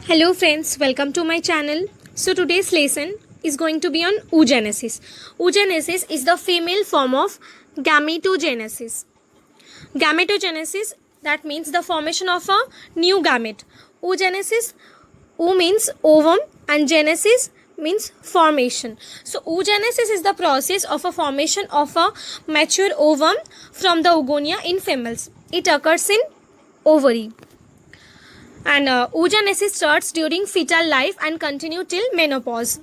Hello friends, welcome to my channel. So today's lesson is going to be on oogenesis. Oogenesis is the female form of gametogenesis. Gametogenesis, that means the formation of a new gamete. Oogenesis, oo means ovum and genesis means formation. So oogenesis is the process of a formation of a mature ovum from the oogonia in females. It occurs in ovary. And oogenesis starts during fetal life and continue till menopause.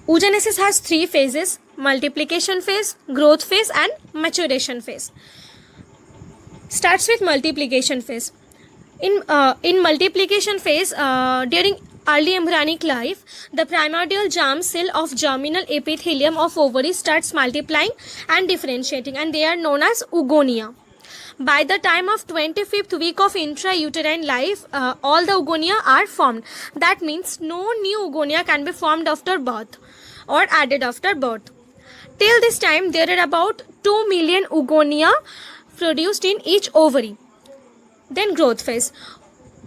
Oogenesis has three phases: multiplication phase, growth phase and maturation phase. Starts with multiplication phase. In multiplication phase, during early embryonic life, the primordial germ cell of germinal epithelium of ovary starts multiplying and differentiating, and they are known as oogonia. By the time of 25th week of intrauterine life, all the oogonia are formed. That means no new oogonia can be formed after birth or added after birth. Till this time, there are about 2 million oogonia produced in each ovary. Then growth phase.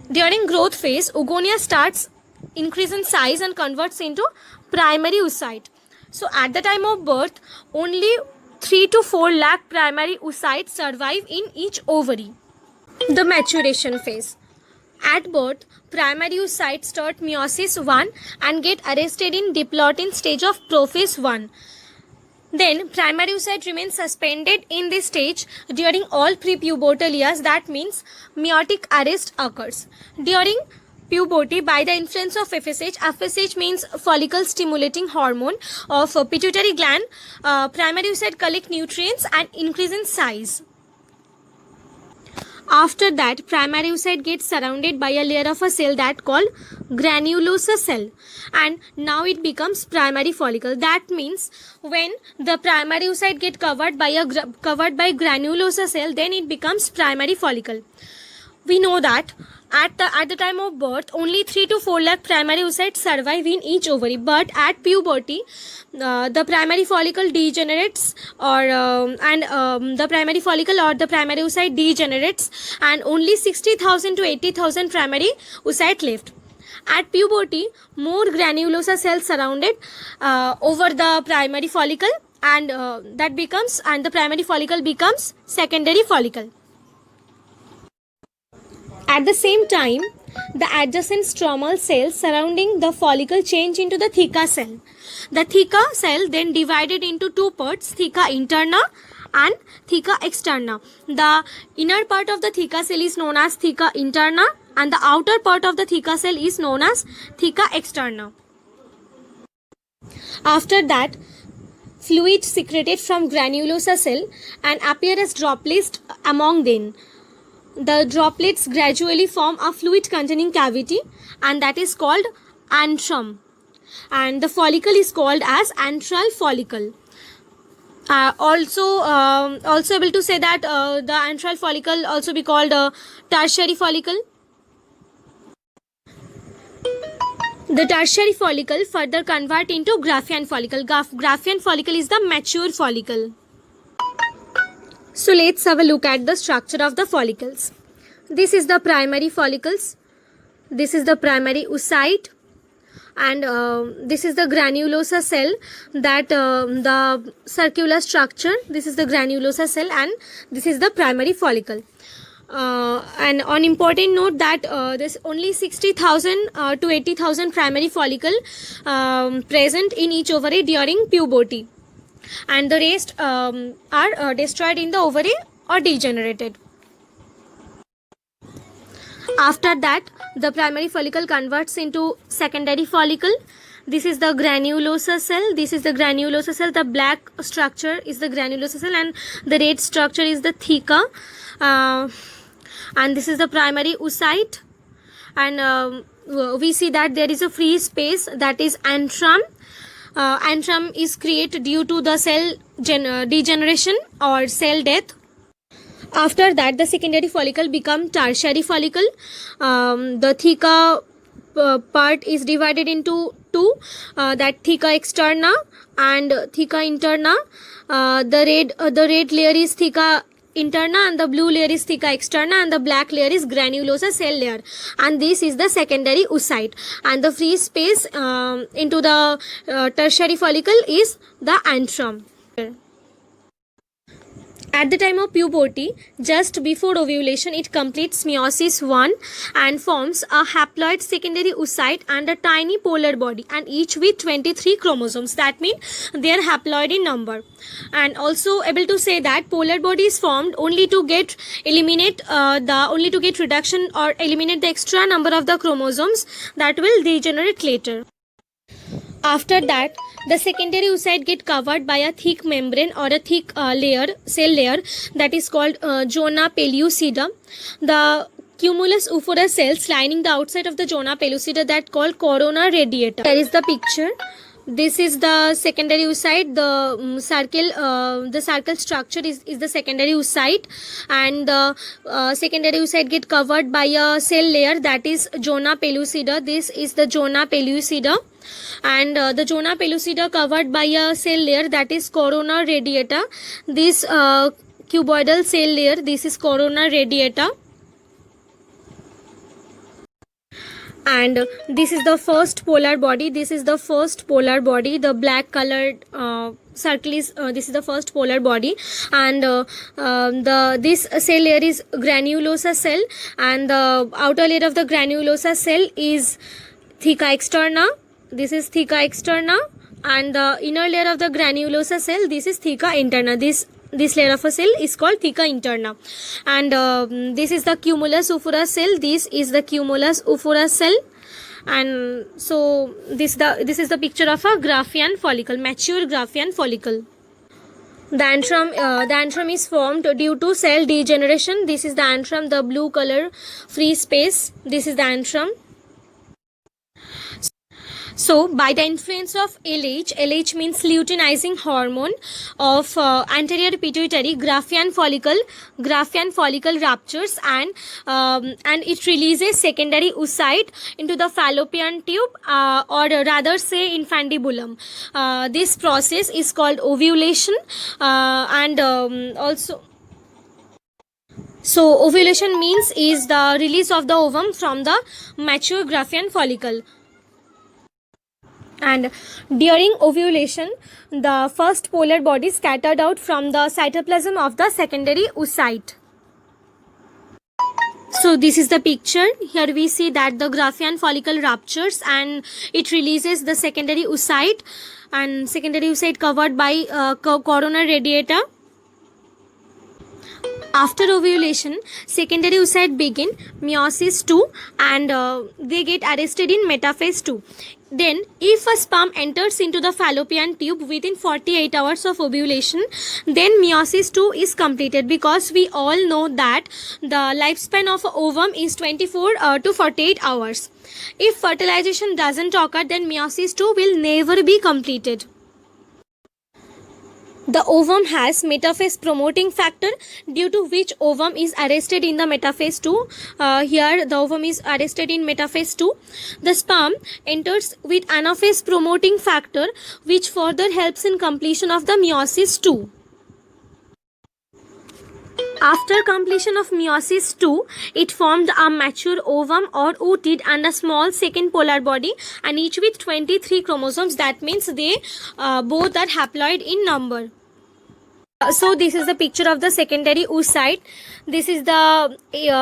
During growth phase, oogonia starts increase in size and converts into primary oocyte. So at the time of birth, only 3 to 4 lakh primary oocytes survive in each ovary. The maturation phase. At birth, primary oocytes start meiosis 1 and get arrested in diplotin stage of prophase 1. Then primary oocyte remains suspended in this stage during all prepubertal years. That means meiotic arrest occurs. During puberty, by the influence of FSH, FSH means follicle stimulating hormone of pituitary gland, primary oocyte collect nutrients and increase in size. After that, primary oocyte gets surrounded by a layer of a cell that called granulosa cell, and now it becomes primary follicle. That means when the primary oocyte get covered by granulosa cell, then it becomes primary follicle. We know that at the time of birth, only 3 to 4 lakh primary oocytes survive in each ovary. But at puberty, the primary follicle degenerates, the primary follicle or the primary oocyte degenerates, and only 60,000 to 80,000 primary oocyte left. At puberty, more granulosa cells surrounded over the primary follicle, and the primary follicle becomes secondary follicle. At the same time, the adjacent stromal cells surrounding the follicle change into the theca cell. The theca cell then divided into two parts, theca interna and theca externa. The inner part of the theca cell is known as theca interna, and the outer part of the theca cell is known as theca externa. After that, fluid secreted from granulosa cell and appear as droplets among them. The droplets gradually form a fluid containing cavity, and that is called antrum, and the follicle is called as antral follicle. Also able to say that the antral follicle also be called tertiary follicle. The tertiary follicle further convert into Graafian follicle. Graafian follicle is the mature follicle. So let's have a look at the structure of the follicles. This is the primary follicles. This is the primary oocyte, and this is the granulosa cell, that the circular structure. This is the granulosa cell, and this is the primary follicle. And on important note that there's only 60,000 to 80,000 primary follicle present in each ovary during puberty, and the rest are destroyed in the ovary or degenerated. After that, the primary follicle converts into secondary follicle. This is the granulosa cell. This is the granulosa cell. The black structure is the granulosa cell, and the red structure is the theca. And this is the primary oocyte. And we see that there is a free space, that is antrum. Antrum is created due to the cell degeneration or cell death. After that, the secondary follicle become tertiary follicle. The theca part is divided into two, that theca externa and theca interna. The red layer is theca interna, and the blue layer is theca externa, and the black layer is granulosa cell layer, and this is the secondary oocyte, and the free space into the tertiary follicle is the antrum. At the time of puberty, just before ovulation, it completes meiosis 1 and forms a haploid secondary oocyte and a tiny polar body, and each with 23 chromosomes. That means they are haploid in number. And also able to say that polar body is formed only to get reduction or eliminate the extra number of the chromosomes that will degenerate later. After that, the secondary oocyte get covered by a thick membrane or a thick cell layer that is called zona pellucida. The cumulus oophora cells lining the outside of the zona pellucida that called corona radiata. Here is the picture. This is the secondary oocyte. The circle structure is the secondary oocyte, and the secondary oocyte get covered by a cell layer that is zona pellucida. This is the zona pellucida, and the zona pellucida covered by a cell layer that is corona radiata. This cuboidal cell layer, this is corona radiata. And this is the first polar body. This is the first polar body. The black colored circle is this is the first polar body, and this cell layer is granulosa cell, and the outer layer of the granulosa cell is theca externa. This is theca externa, and the inner layer of the granulosa cell, this is theca interna. This layer of a cell is called theca interna, and this is the cumulus oophora cell. This is the cumulus oophora cell, and so this is the picture of a Graafian follicle, mature Graafian follicle. The antrum is formed due to cell degeneration. This is the antrum, the blue color free space. This is the antrum. So, by the influence of LH means luteinizing hormone of anterior pituitary, Graafian follicle ruptures, and it releases secondary oocyte into the fallopian tube, or rather say infundibulum. This process is called ovulation, and also. So, ovulation means is the release of the ovum from the mature Graafian follicle. And during ovulation, the first polar body scattered out from the cytoplasm of the secondary oocyte. So this is the picture. Here we see that the Graafian follicle ruptures and it releases the secondary oocyte, and secondary oocyte covered by corona radiata. After ovulation, secondary oocyte begin meiosis 2, and they get arrested in metaphase 2. Then, if a sperm enters into the fallopian tube within 48 hours of ovulation, then meiosis 2 is completed, because we all know that the lifespan of an ovum is 24 to 48 hours. If fertilization doesn't occur, then meiosis 2 will never be completed. The ovum has metaphase promoting factor, due to which ovum is arrested in the metaphase 2. Here the ovum is arrested in metaphase 2. The sperm enters with anaphase promoting factor, which further helps in completion of the meiosis 2. After completion of meiosis 2, it formed a mature ovum or oocyte and a small second polar body, and each with 23 chromosomes. That means they both are haploid in number. So this is the picture of the secondary oocyte. This is the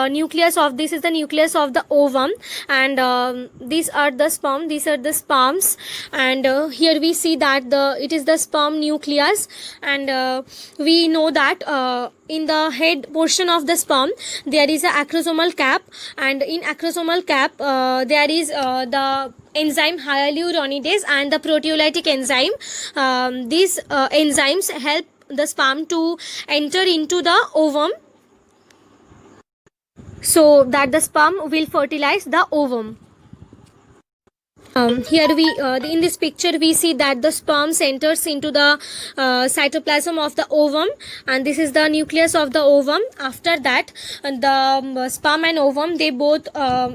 nucleus of the ovum, and these are the sperm. These are the sperms, and here we see that it is the sperm nucleus, and we know that in the head portion of the sperm there is a acrosomal cap, and in acrosomal cap there is the enzyme hyaluronidase and the proteolytic enzyme. These enzymes help the sperm to enter into the ovum, so that the sperm will fertilize the ovum. Here we in this picture we see that the sperm enters into the cytoplasm of the ovum, and this is the nucleus of the ovum. After that, the sperm and ovum, they both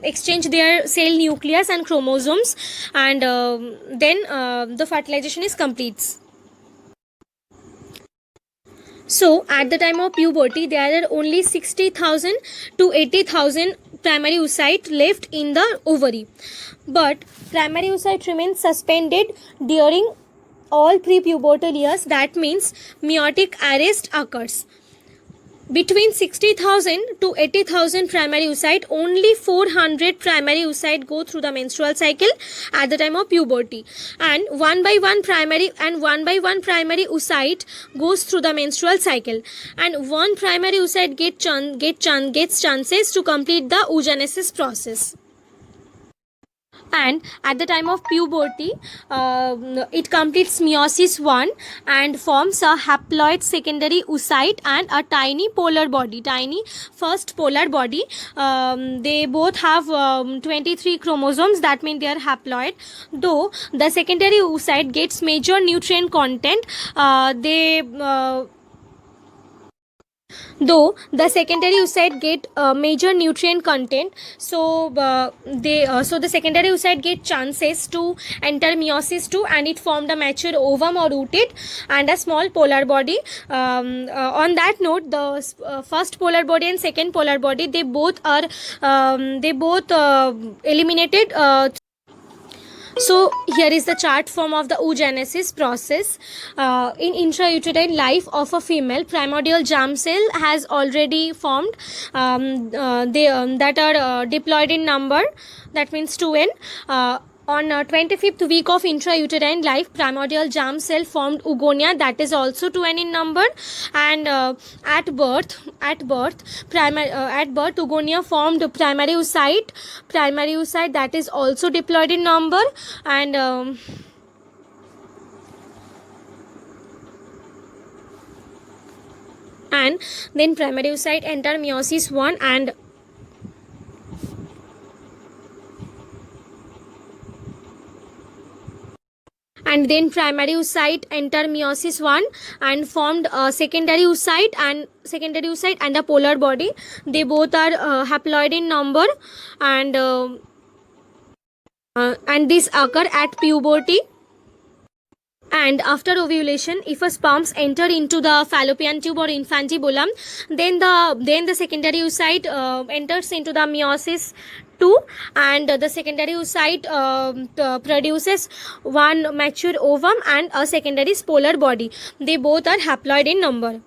exchange their cell nucleus and chromosomes, and then the fertilization is complete. So at the time of puberty there are only 60,000 to 80,000 primary oocyte left in the ovary, but primary oocyte remains suspended during all prepubertal years. That means meiotic arrest occurs. Between 60,000 to 80,000 primary oocyte, only 400 primary oocyte go through the menstrual cycle at the time of puberty, and one by one primary oocyte goes through the menstrual cycle, and one primary oocyte gets chances to complete the oogenesis process. And at the time of puberty it completes meiosis 1 and forms a haploid secondary oocyte and a tiny first polar body. They both have 23 chromosomes, that means they are haploid. Though the secondary oocyte gets major nutrient content, though the secondary oocyte get major nutrient content, so the secondary oocyte get chances to enter meiosis 2, and it formed a mature ovum or oocyte and a small polar body. On that note, the first polar body and second polar body, they both eliminated. So here is the chart form of the oogenesis process. In intrauterine life of a female, primordial germ cell has already formed. That are diploid in number. That means 2n. On 25th week of intrauterine life, primordial germ cell formed oogonia, that is also 2n in number, and at birth oogonia formed primary oocyte that is also diploid in number, and then primary oocyte enter meiosis 1 and then primary oocyte enter meiosis 1 and formed a secondary oocyte and a polar body. They both are haploid in number, and this occur at puberty. And after ovulation, if a sperms enter into the fallopian tube or infantibulum, then the secondary oocyte enters into the meiosis 2, and the secondary oocyte produces one mature ovum and a secondary polar body. They both are haploid in number.